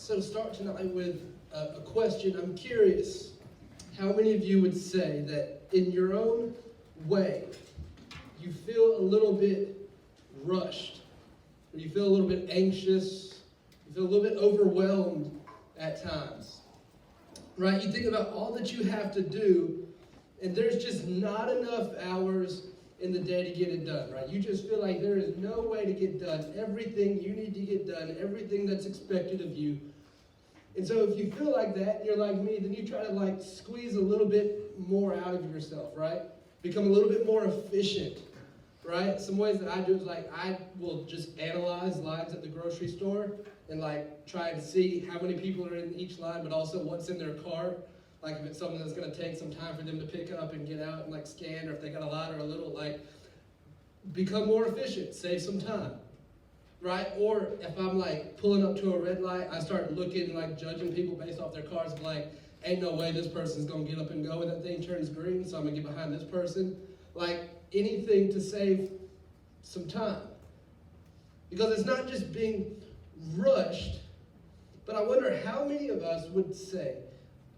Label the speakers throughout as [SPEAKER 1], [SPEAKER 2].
[SPEAKER 1] So to start tonight with a question, I'm curious how many of you would say that in your own way, you feel a little bit rushed, or you feel a little bit anxious, you feel a little bit overwhelmed at times, right? You think about all that you have to do, and there's just not enough hours in the day to get it done, right? You just feel like there is no way to get done everything you need to get done, everything that's expected of you. And so if you feel like that, and you're like me, then you try to squeeze a little bit more out of yourself, right? Become a little bit more efficient, right? Some ways that I do is I will just analyze lines at the grocery store and try to see how many people are in each line, but also what's in their car. Like if it's something that's going to take some time for them to pick up and get out and scan, or if they got a lot or a little, become more efficient, save some time. Right? Or if I'm pulling up to a red light, I start looking, judging people based off their cars, ain't no way this person's gonna get up and go when that thing turns green, so I'm gonna get behind this person. Anything to save some time. Because it's not just being rushed, but I wonder how many of us would say,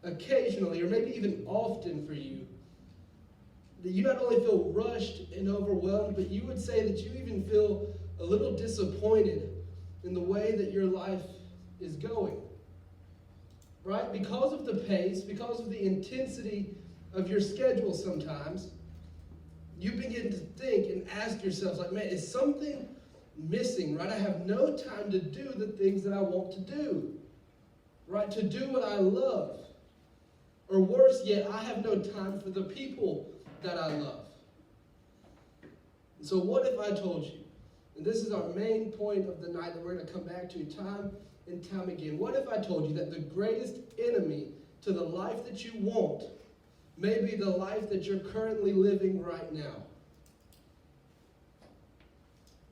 [SPEAKER 1] occasionally, or maybe even often for you, that you not only feel rushed and overwhelmed, but you would say that you even feel a little disappointed in the way that your life is going, right? Because of the pace, because of the intensity of your schedule sometimes, you begin to think and ask yourselves, man, is something missing, right? I have no time to do the things that I want to do, right? To do what I love. Or worse yet, I have no time for the people that I love. So what if I told you, and this is our main point of the night that we're going to come back to time and time again. What if I told you that the greatest enemy to the life that you want may be the life that you're currently living right now?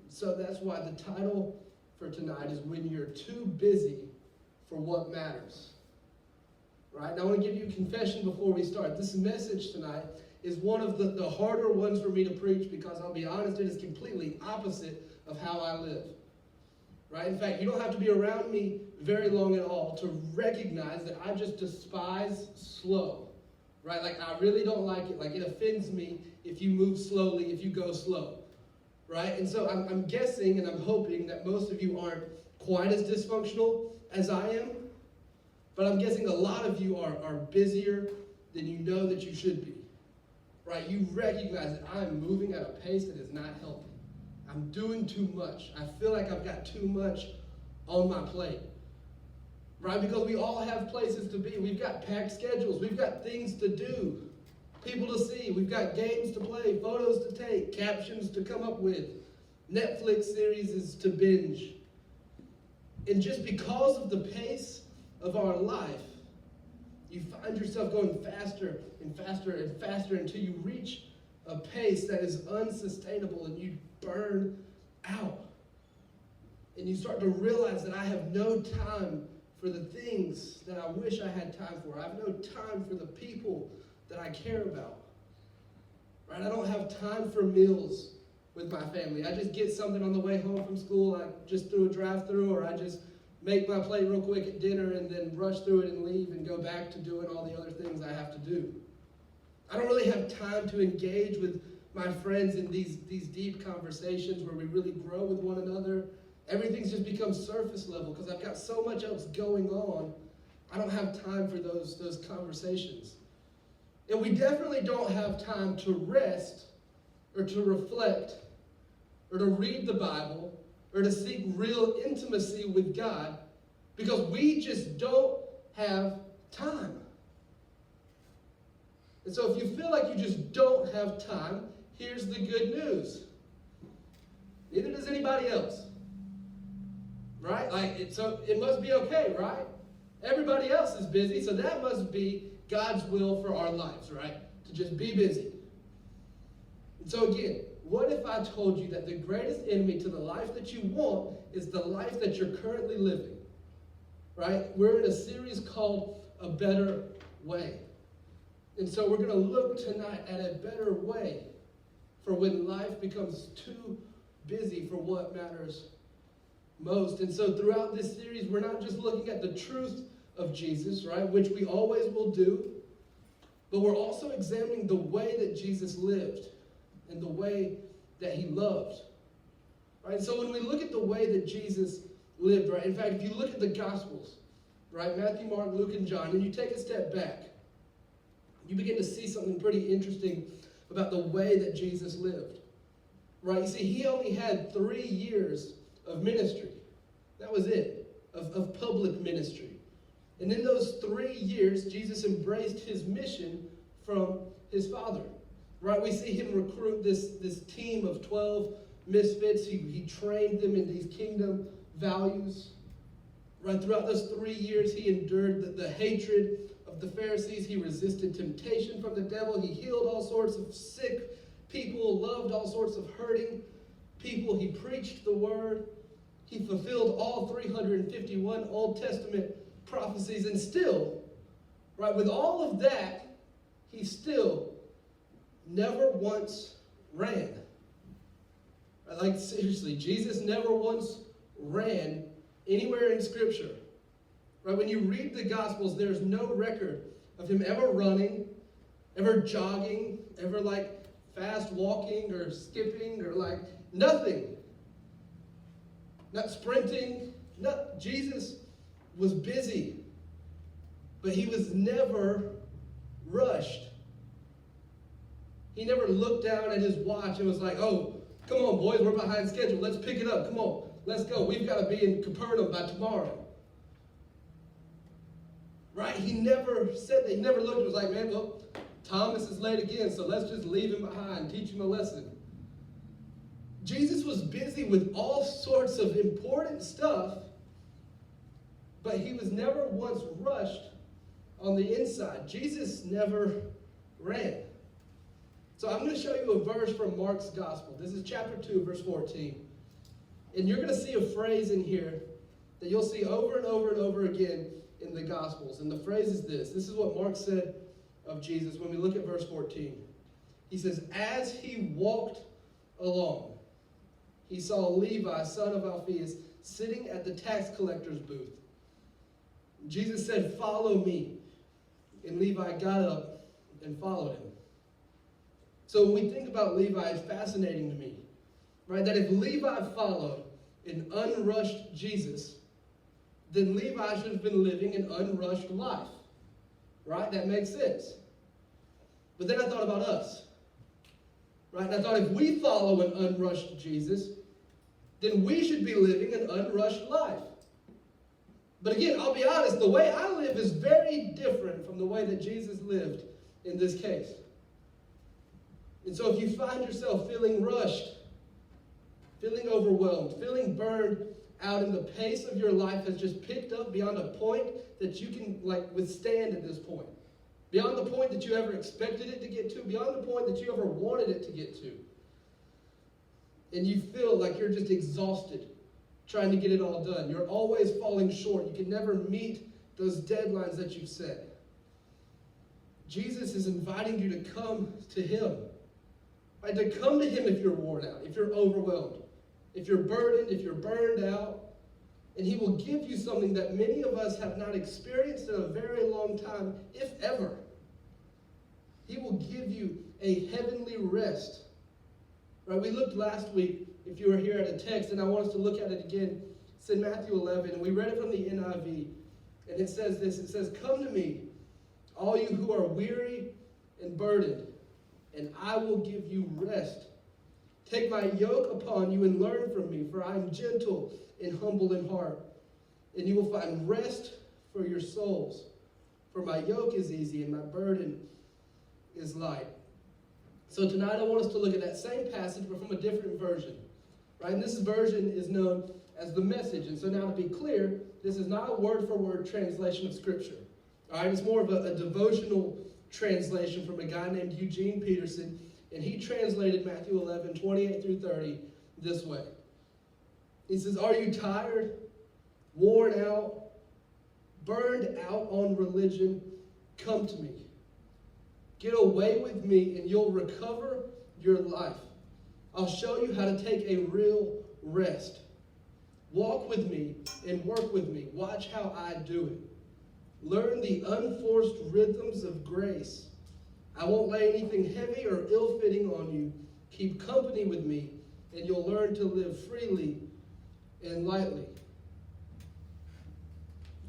[SPEAKER 1] So that's why the title for tonight is When You're Too Busy for What Matters. Right? Now I want to give you a confession before we start. This message tonight is one of the harder ones for me to preach because I'll be honest, it is completely opposite of how I live, right? In fact, you don't have to be around me very long at all to recognize that I just despise slow, right? I really don't like it. It offends me if you move slowly, if you go slow, right? And so I'm guessing and I'm hoping that most of you aren't quite as dysfunctional as I am, but I'm guessing a lot of you are busier than you know that you should be, right? You recognize that I'm moving at a pace that is not healthy. I'm doing too much. I feel like I've got too much on my plate, right? Because we all have places to be. We've got packed schedules. We've got things to do, people to see. We've got games to play, photos to take, captions to come up with, Netflix series to binge. And just because of the pace of our life, you find yourself going faster and faster and faster until you reach a pace that is unsustainable and you burn out. And you start to realize that I have no time for the things that I wish I had time for. I have no time for the people that I care about. Right? I don't have time for meals with my family. I just get something on the way home from school. I just do a drive-through, or I just make my plate real quick at dinner and then rush through it and leave and go back to doing all the other things I have to do. I don't really have time to engage with my friends in these deep conversations where we really grow with one another. Everything's just become surface level because I've got so much else going on. I don't have time for those conversations. And we definitely don't have time to rest or to reflect or to read the Bible or to seek real intimacy with God because we just don't have time. And so if you feel like you just don't have time, here's the good news. Neither does anybody else. Right? So it must be okay, right? Everybody else is busy, so that must be God's will for our lives, right? To just be busy. And so again, what if I told you that the greatest enemy to the life that you want is the life that you're currently living? Right? We're in a series called A Better Way. And so we're going to look tonight at a better way for when life becomes too busy for what matters most. And so throughout this series, we're not just looking at the truth of Jesus, right, which we always will do, but we're also examining the way that Jesus lived and the way that he loved. Right? So when we look at the way that Jesus lived, right, in fact, if you look at the Gospels, right, Matthew, Mark, Luke, and John, and you take a step back, you begin to see something pretty interesting about the way that Jesus lived. Right? You see, he only had 3 years of ministry. That was it, of public ministry. And in those 3 years, Jesus embraced his mission from his Father. Right? We see him recruit this team of 12 misfits. He trained them in these kingdom values. Right? Throughout those 3 years, he endured the hatred of the Pharisees. He resisted temptation from the devil. He healed all sorts of sick people, loved all sorts of hurting people. He preached the word. He fulfilled all 351 Old Testament prophecies. And still, right, with all of that, he still never once ran. Like, seriously, Jesus never once ran anywhere in Scripture. Right? When you read the Gospels, there's no record of him ever running, ever jogging, ever like fast walking or skipping or like nothing. Not sprinting. Jesus was busy, but he was never rushed. He never looked down at his watch and was like, oh, come on, boys, we're behind schedule. Let's pick it up. Come on, let's go. We've got to be in Capernaum by tomorrow. Right? He never said that. He never looked and was like, man, well, Thomas is late again, so let's just leave him behind, teach him a lesson. Jesus was busy with all sorts of important stuff, but he was never once rushed on the inside. Jesus never ran. So I'm going to show you a verse from Mark's Gospel. This is chapter 2, verse 14. And you're going to see a phrase in here that you'll see over and over and over again in the Gospels. And the phrase is this. This is what Mark said of Jesus when we look at verse 14. He says, as he walked along, he saw Levi, son of Alphaeus, sitting at the tax collector's booth. Jesus said, follow me. And Levi got up and followed him. So when we think about Levi, it's fascinating to me, right? That if Levi followed an unrushed Jesus, then Levi should have been living an unrushed life, right? That makes sense. But then I thought about us, right? And I thought if we follow an unrushed Jesus, then we should be living an unrushed life. But again, I'll be honest, the way I live is very different from the way that Jesus lived in this case. And so if you find yourself feeling rushed, feeling overwhelmed, feeling burned out, and the pace of your life has just picked up beyond a point that you can withstand at this point, beyond the point that you ever expected it to get to, beyond the point that you ever wanted it to get to, and you feel like you're just exhausted trying to get it all done. You're always falling short. You can never meet those deadlines that you've set. Jesus is inviting you to come to him. Right? To come to him if you're worn out, if you're overwhelmed, if you're burdened, if you're burned out. And he will give you something that many of us have not experienced in a very long time, if ever. He will give you a heavenly rest. Right? We looked last week, if you were here, at a text, and I want us to look at it again. It's in Matthew 11, and we read it from the NIV. And it says this, it says, come to me, all you who are weary and burdened, and I will give you rest. Take my yoke upon you and learn from me, for I am gentle and humble in heart, and you will find rest for your souls. For my yoke is easy and my burden is light. So tonight I want us to look at that same passage, but from a different version. Right? And this version is known as the Message. And so now to be clear, this is not a word-for-word translation of Scripture. All right? It's more of a devotional translation from a guy named Eugene Peterson, and he translated Matthew 11, 28 through 30 this way. He says, are you tired, worn out, burned out on religion? Come to me. Get away with me and you'll recover your life. I'll show you how to take a real rest. Walk with me and work with me. Watch how I do it. Learn the unforced rhythms of grace. I won't lay anything heavy or ill-fitting on you. Keep company with me, and you'll learn to live freely and lightly.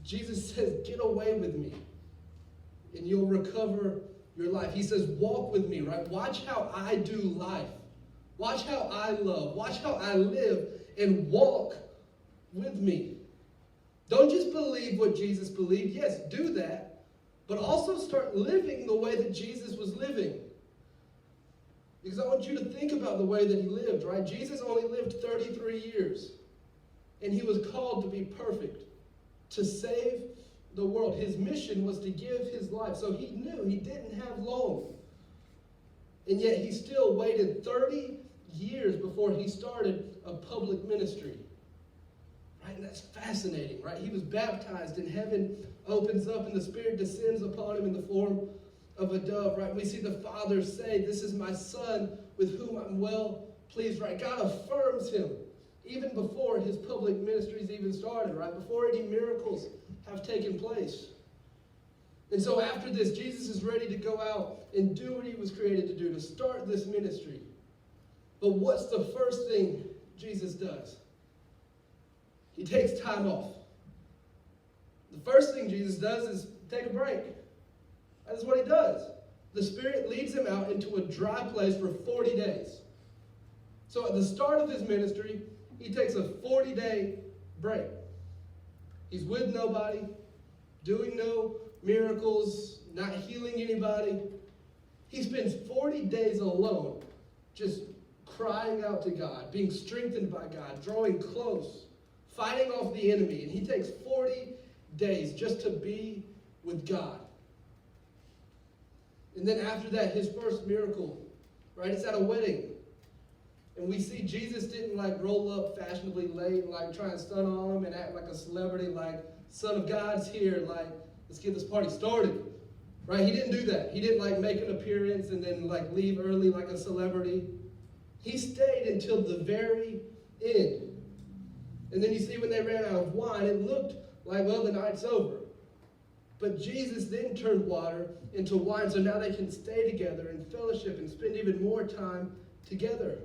[SPEAKER 1] Jesus says, get away with me, and you'll recover your life. He says, walk with me, right? Watch how I do life. Watch how I love. Watch how I live, and walk with me. Don't just believe what Jesus believed. Yes, do that. But also start living the way that Jesus was living. Because I want you to think about the way that he lived, right? Jesus only lived 33 years. And he was called to be perfect, to save the world. His mission was to give his life. So he knew he didn't have long. And yet he still waited 30 years before he started a public ministry. Right? And that's fascinating, right? He was baptized and heaven opens up and the Spirit descends upon him in the form of a dove, right? We see the Father say, this is my Son with whom I'm well pleased, right? God affirms him even before his public ministries even started, right? Before any miracles have taken place. And so after this, Jesus is ready to go out and do what he was created to do, to start this ministry. But what's the first thing Jesus does? He takes time off. The first thing Jesus does is take a break. That's what he does. The Spirit leads him out into a dry place for 40 days. So at the start of his ministry, he takes a 40-day break. He's with nobody, doing no miracles, not healing anybody. He spends 40 days alone, just crying out to God, being strengthened by God, drawing close, fighting off the enemy. And he takes 40 days just to be with God. And then after that, his first miracle, right? It's at a wedding. And we see Jesus didn't roll up fashionably late and try and stun on him and act like a celebrity, like Son of God's here, let's get this party started. Right? He didn't do that. He didn't make an appearance and then leave early like a celebrity. He stayed until the very end. And then you see when they ran out of wine, it looked like, well, the night's over. But Jesus then turned water into wine, so now they can stay together and fellowship and spend even more time together.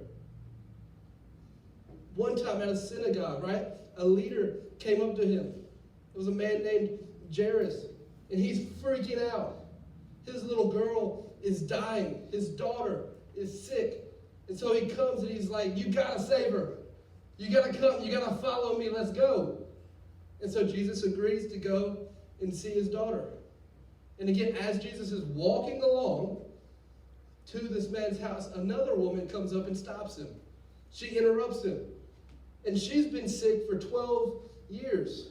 [SPEAKER 1] One time at a synagogue, right, a leader came up to him. It was a man named Jairus, and he's freaking out. His little girl is dying. His daughter is sick. And so he comes and he's like, you gotta save her. You gotta come, you gotta follow me, let's go. And so Jesus agrees to go and see his daughter. And again, as Jesus is walking along to this man's house, another woman comes up and stops him. She interrupts him. And she's been sick for 12 years.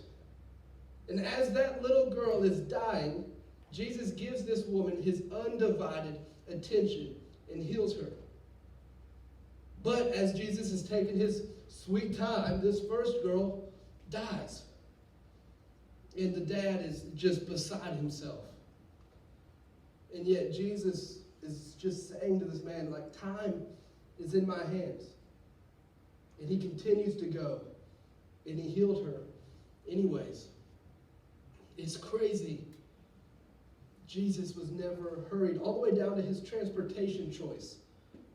[SPEAKER 1] And as that little girl is dying, Jesus gives this woman his undivided attention and heals her. But as Jesus is taking his sweet time, this first girl dies. And the dad is just beside himself. And yet Jesus is just saying to this man, time is in my hands. And he continues to go. And he healed her anyways. It's crazy. Jesus was never hurried, all the way down to his transportation choice.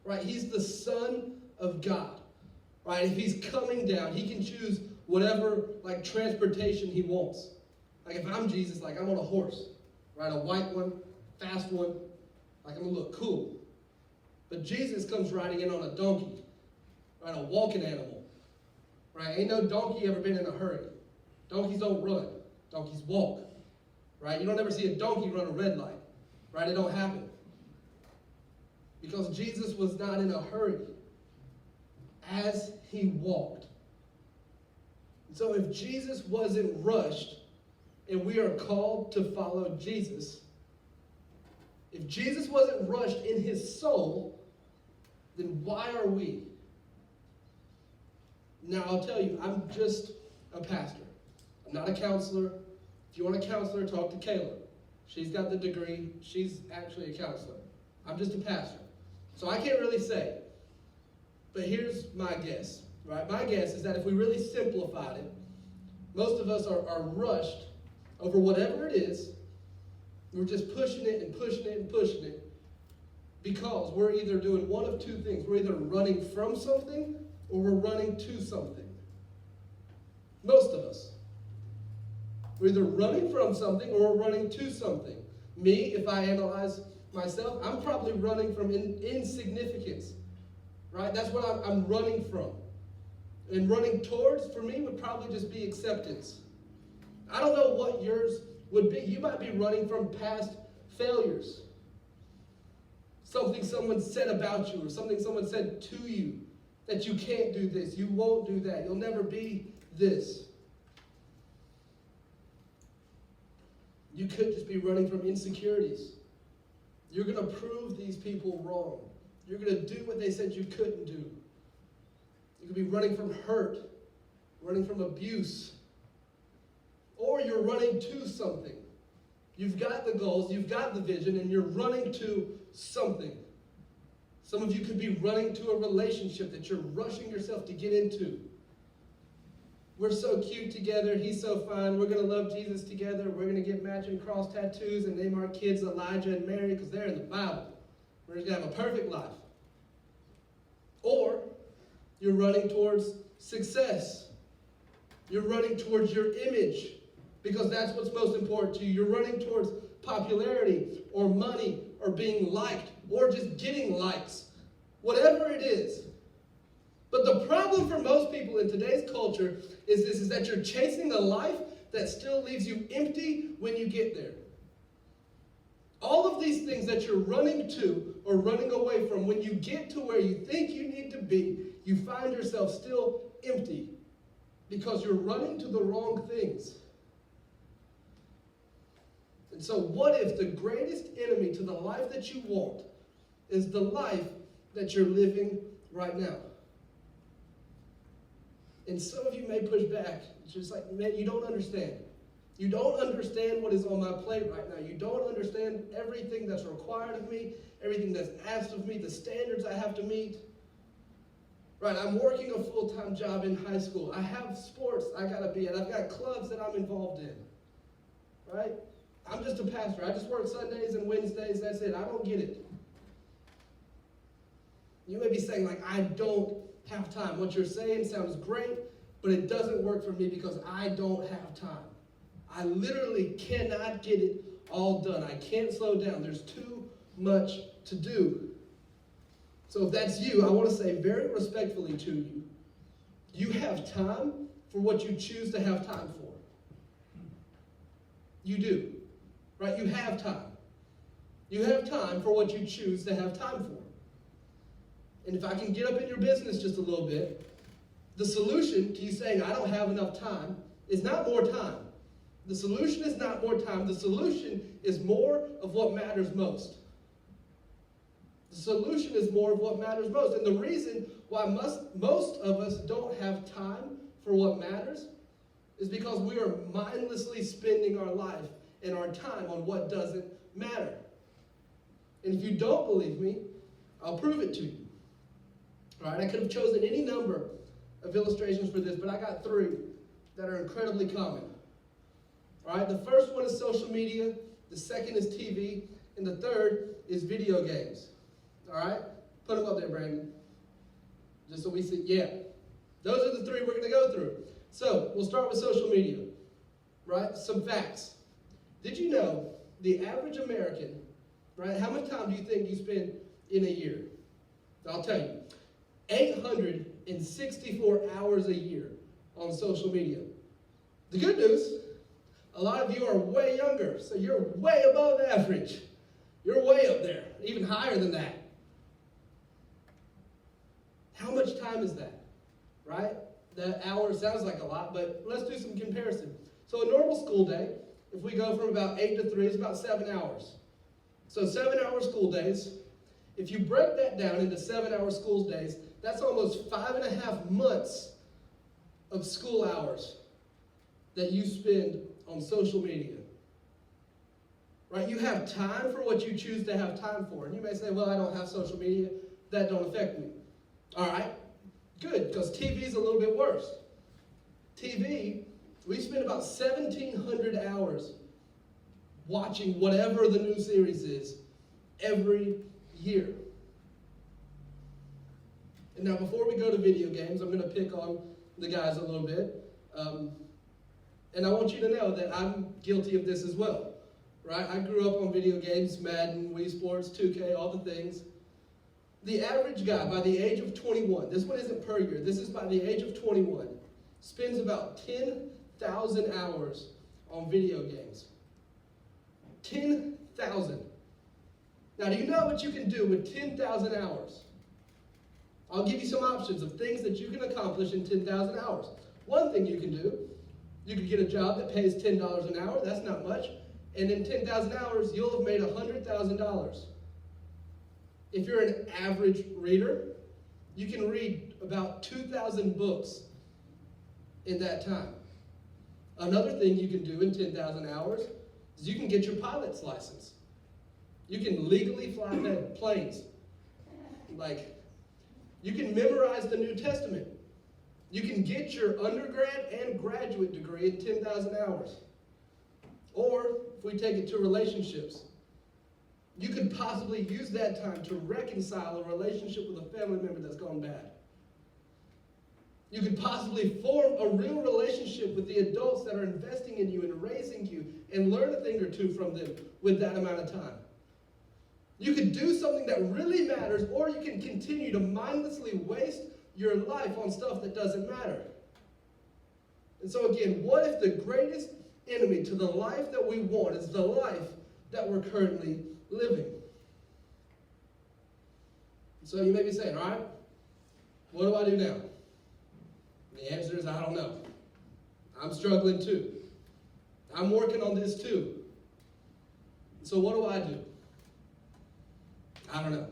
[SPEAKER 1] Right? He's the Son of God. Right? If he's coming down, he can choose whatever transportation he wants. If I'm Jesus, I'm on a horse. Right? A white one, fast one. I'm going to look cool. But Jesus comes riding in on a donkey. Right? A walking animal. Right? Ain't no donkey ever been in a hurry. Donkeys don't run. Donkeys walk. Right? You don't ever see a donkey run a red light. Right? It don't happen. Because Jesus was not in a hurry as he walked. So if Jesus wasn't rushed and we are called to follow Jesus, if Jesus wasn't rushed in his soul, then why are we? Now I'll tell you, I'm just a pastor. I'm not a counselor. If you want a counselor, talk to Kayla. She's got the degree. She's actually a counselor. I'm just a pastor. So I can't really say. But here's my guess. right? My guess is that if we really simplified it, most of us are rushed over whatever it is. We're just pushing it and pushing it and pushing it because we're either doing one of two things. We're either running from something or we're running to something. Most of us. We're either running from something or we're running to something. Me, if I analyze myself, I'm probably running from insignificance, right? That's what I'm running from. And running towards, for me, would probably just be acceptance. I don't know what yours would be. You might be running from past failures. Something someone said about you or something someone said to you, that you can't do this, you won't do that, you'll never be this. You could just be running from insecurities. You're going to prove these people wrong. You're going to do what they said you couldn't do. You could be running from hurt, running from abuse, or you're running to something. You've got the goals, you've got the vision, and you're running to something. Some of you could be running to a relationship that you're rushing yourself to get into. We're so cute together. He's so fun. We're going to love Jesus together. We're going to get matching cross tattoos and name our kids Elijah and Mary because they're in the Bible. We're just going to have a perfect life. Or you're running towards success. You're running towards your image because that's what's most important to you. You're running towards popularity or money or being liked or just getting likes. Whatever it is. But the problem for most people in today's culture is that you're chasing a life that still leaves you empty when you get there. All of these things that you're running to or running away from, when you get to where you think you need to be, you find yourself still empty because you're running to the wrong things. And so what if the greatest enemy to the life that you want is the life that you're living right now? And some of you may push back. It's just like, man, you don't understand. You don't understand what is on my plate right now. You don't understand everything that's required of me, everything that's asked of me, the standards I have to meet. Right, I'm working a full-time job in high school. I have sports I got to be at. I've got clubs that I'm involved in. Right? I'm just a pastor. I just work Sundays and Wednesdays. That's it. I don't get it. You may be saying, like, I don't have time. What you're saying sounds great, but it doesn't work for me because I don't have time. I literally cannot get it all done. I can't slow down. There's too much to do. So if that's you, I want to say very respectfully to you, you have time for what you choose to have time for. You do. Right? You have time. You have time for what you choose to have time for. And if I can get up in your business just a little bit, the solution to you saying, I don't have enough time, is not more time. The solution is not more time. The solution is more of what matters most. The solution is more of what matters most. And the reason why most of us don't have time for what matters is because we are mindlessly spending our life and our time on what doesn't matter. And if you don't believe me, I'll prove it to you. All right, I could have chosen any number of illustrations for this, but I got 3 that are incredibly common. All right, the first one is social media, the second is TV, and the third is video games. All right, put them up there, Brandon, just so we see. Yeah, those are the 3 we're going to go through. So we'll start with social media. Right, some facts. Did you know the average American, right, how much time do you think you spend in a year? I'll tell you. 864 hours a year on social media. The good news, a lot of you are way younger, so you're way above average. You're way up there, even higher than that. How much time is that, right? That hour sounds like a lot, but let's do some comparison. So a normal school day, if we go from about 8 to 3, it's about 7 hours. So 7-hour school days. If you break that down into 7-hour school days, that's almost 5.5 months of school hours that you spend on social media. Right? You have time for what you choose to have time for. And you may say, well, I don't have social media. That don't affect me. All right? Good, because TV is a little bit worse. TV, we spend about 1,700 hours watching whatever the new series is every year. And now before we go to video games, I'm going to pick on the guys a little bit. And I want you to know that I'm guilty of this as well. Right? I grew up on video games, Madden, Wii Sports, 2K, all the things. The average guy by the age of 21, this one isn't per year, this is by the age of 21, spends about 10,000 hours on video games. 10,000. Now, do you know what you can do with 10,000 hours? I'll give you some options of things that you can accomplish in 10,000 hours. One thing you can do, you could get a job that pays $10 an hour. That's not much. And in 10,000 hours, you'll have made $100,000. If you're an average reader, you can read about 2,000 books in that time. Another thing you can do in 10,000 hours is you can get your pilot's license. You can legally fly planes. Like, you can memorize the New Testament. You can get your undergrad and graduate degree in 10,000 hours. Or, if we take it to relationships, you could possibly use that time to reconcile a relationship with a family member that's gone bad. You could possibly form a real relationship with the adults that are investing in you and raising you and learn a thing or two from them with that amount of time. You could do something that really matters, or you can continue to mindlessly waste your life on stuff that doesn't matter. And so again, what if the greatest enemy to the life that we want is the life that we're currently living? So you may be saying, all right, what do I do now? And the answer is, I don't know. I'm struggling too. I'm working on this too. So what do I do? I don't know.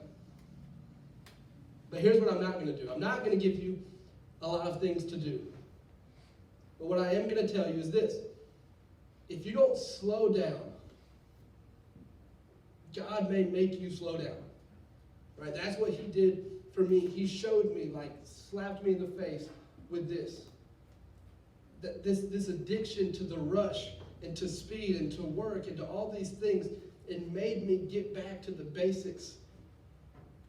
[SPEAKER 1] But here's what I'm not going to do. I'm not going to give you a lot of things to do. But what I am going to tell you is this. If you don't slow down, God may make you slow down. Right? That's what he did for me. He showed me, like, slapped me in the face with this. This addiction to the rush and to speed and to work and to all these things, it made me get back to the basics.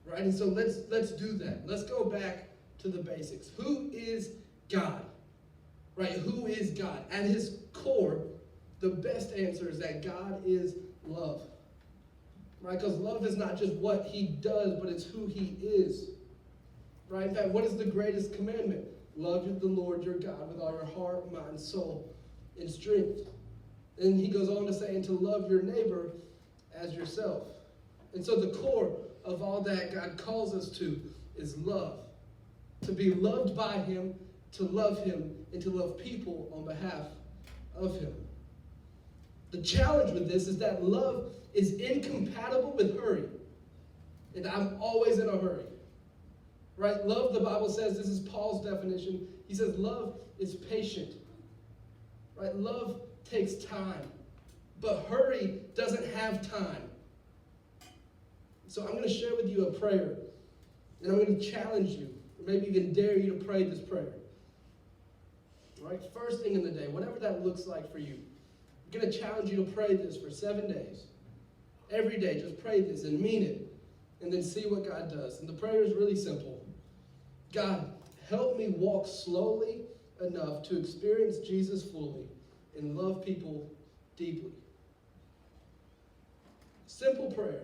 [SPEAKER 1] Right? And so let's do that. Let's go back to the basics. Who is God? Right? Who is God? At his core, the best answer is that God is love. Right? Because love is not just what he does, but it's who he is. Right? In fact, what is the greatest commandment? Love the Lord your God with all your heart, mind, soul, and strength. And he goes on to say, and to love your neighbor as yourself. And so the core of all that God calls us to is love. To be loved by him, to love him, and to love people on behalf of him. The challenge with this is that love is incompatible with hurry. And I'm always in a hurry. Right? Love, the Bible says, this is Paul's definition. He says love is patient. Right? Love takes time. But hurry doesn't have time. So I'm going to share with you a prayer. And I'm going to challenge you, or maybe even dare you to pray this prayer. Right? First thing in the day, whatever that looks like for you. I'm going to challenge you to pray this for 7 days. Every day, just pray this and mean it. And then see what God does. And the prayer is really simple. God, help me walk slowly enough to experience Jesus fully and love people deeply. Simple prayer.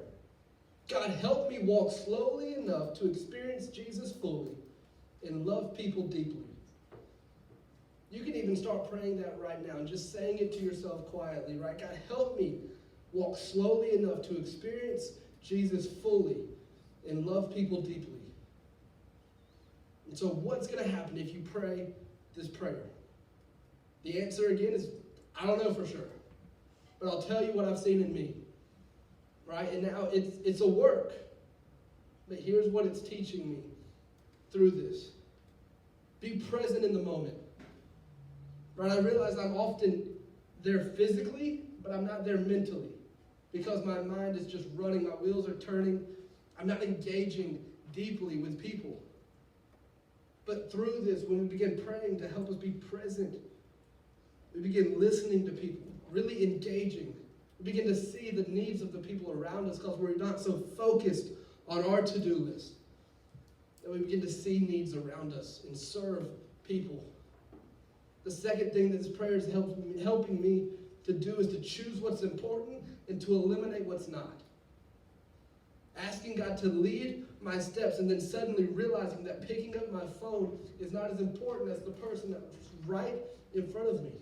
[SPEAKER 1] God, help me walk slowly enough to experience Jesus fully and love people deeply. You can even start praying that right now and just saying it to yourself quietly, right? God, help me walk slowly enough to experience Jesus fully and love people deeply. And so what's going to happen if you pray this prayer? The answer again is, I don't know for sure. But I'll tell you what I've seen in me. Right? And now it's a work. But here's what it's teaching me through this. Be present in the moment. Right? I realize I'm often there physically, but I'm not there mentally. Because my mind is just running, my wheels are turning. I'm not engaging deeply with people. But through this, when we begin praying to help us be present, we begin listening to people, really engaging. We begin to see the needs of the people around us because we're not so focused on our to-do list. That we begin to see needs around us and serve people. The second thing that this prayer is helping me to do is to choose what's important and to eliminate what's not. Asking God to lead my steps and then suddenly realizing that picking up my phone is not as important as the person that's right in front of me.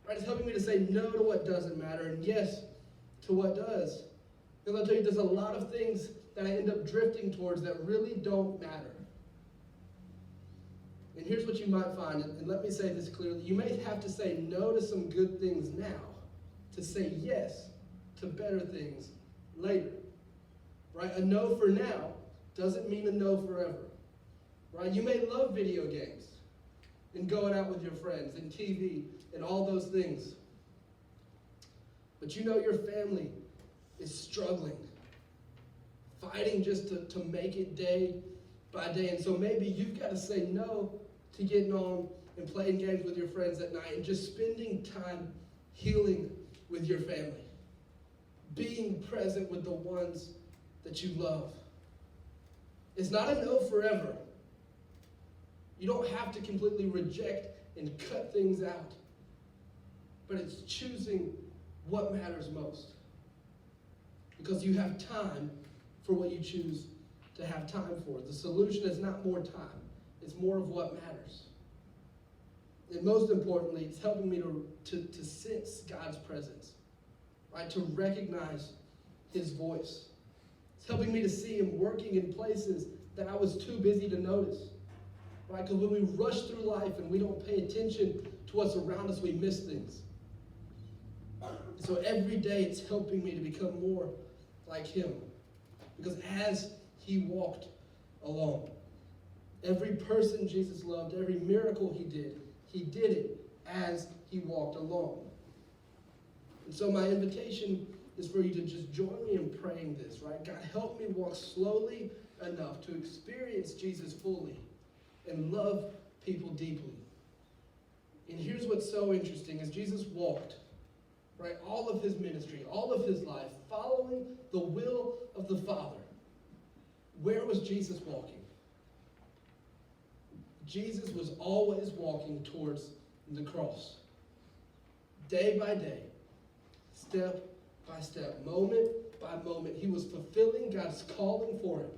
[SPEAKER 1] Right? It's helping me to say no to what doesn't matter and yes to what does. Because I'll tell you, there's a lot of things that I end up drifting towards that really don't matter. And here's what you might find, and let me say this clearly. You may have to say no to some good things now to say yes to better things later. Right? A no for now doesn't mean a no forever. Right? You may love video games and going out with your friends and TV and all those things. But you know your family is struggling, fighting just to make it day by day. And so maybe you've got to say no to getting on and playing games with your friends at night and just spending time healing with your family, being present with the ones that you love. It's not a no forever. You don't have to completely reject and cut things out. But it's choosing what matters most. Because you have time for what you choose to have time for. The solution is not more time. It's more of what matters. And most importantly, it's helping me to sense God's presence. Right? To recognize his voice. It's helping me to see him working in places that I was too busy to notice. Right? Because when we rush through life and we don't pay attention to what's around us, we miss things. So every day it's helping me to become more like him. Because as he walked along, every person Jesus loved, every miracle he did it as he walked along. And so my invitation is for you to just join me in praying this, right? God, help me walk slowly enough to experience Jesus fully and love people deeply. And here's what's so interesting is Jesus walked, right, all of his ministry, all of his life, following the will of the Father. Where was Jesus walking? Jesus was always walking towards the cross. Day by day, step by step, moment by moment, he was fulfilling God's calling for him.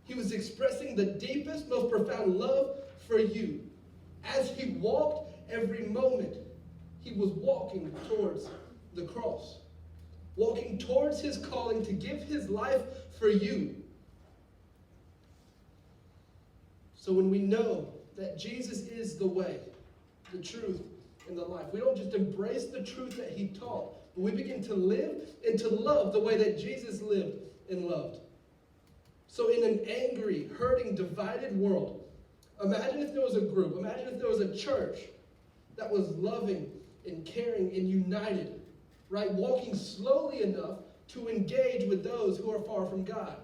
[SPEAKER 1] He was expressing the deepest, most profound love for you. As he walked, every moment, he was walking towards the cross. Walking towards his calling to give his life for you. So when we know that Jesus is the way, the truth, and the life, we don't just embrace the truth that he taught, but we begin to live and to love the way that Jesus lived and loved. So in an angry, hurting, divided world, imagine if there was a group, imagine if there was a church that was loving and caring and united, right? Walking slowly enough to engage with those who are far from God.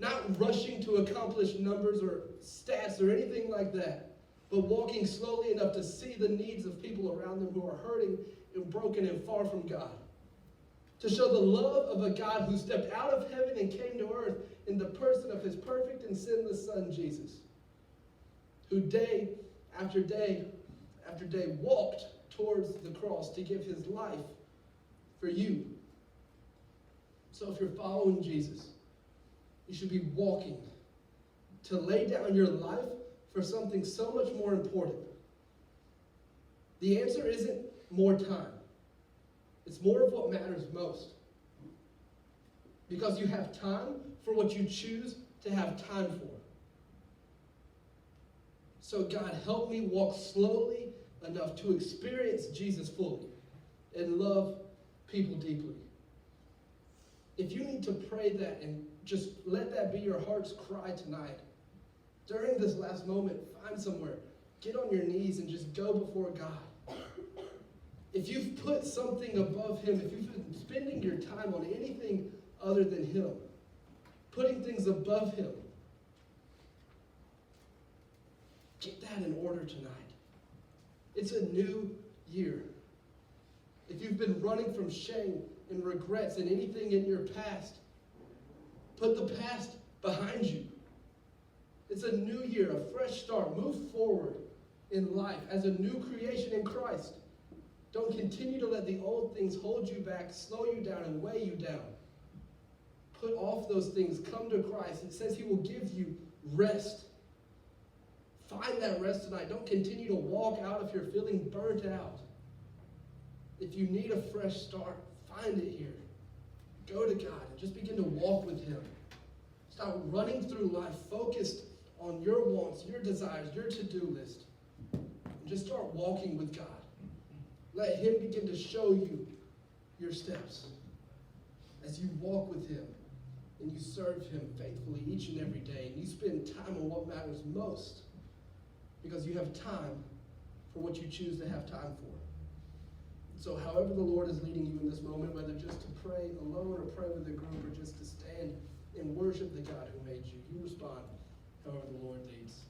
[SPEAKER 1] Not rushing to accomplish numbers or stats or anything like that, but walking slowly enough to see the needs of people around them who are hurting and broken and far from God. To show the love of a God who stepped out of heaven and came to earth in the person of his perfect and sinless Son, Jesus. Who day after day after day walked towards the cross to give his life for you. So if you're following Jesus, you should be walking to lay down your life for something so much more important. The answer isn't more time. It's more of what matters most. Because you have time for what you choose to have time for. So God, help me walk slowly enough to experience Jesus fully and love people deeply. If you need to pray that and just let that be your heart's cry tonight, during this last moment, find somewhere, get on your knees and just go before God. If you've put something above him, if you've been spending your time on anything other than him, putting things above him, that in order tonight. It's a new year. If you've been running from shame and regrets and anything in your past, put the past behind you. It's a new year, a fresh start. Move forward in life as a new creation in Christ. Don't continue to let the old things hold you back, slow you down, and weigh you down. Put off those things. Come to Christ. It says he will give you rest. Find that rest tonight. Don't continue to walk out if you're feeling burnt out. If you need a fresh start, find it here. Go to God and just begin to walk with him. Stop running through life focused on your wants, your desires, your to-do list. And just start walking with God. Let him begin to show you your steps as you walk with him and you serve him faithfully each and every day. And you spend time on what matters most because you have time for what you choose to have time for. So however the Lord is leading you in this moment, whether just to pray alone or pray with a group or just to stand and worship the God who made you, you respond however the Lord leads.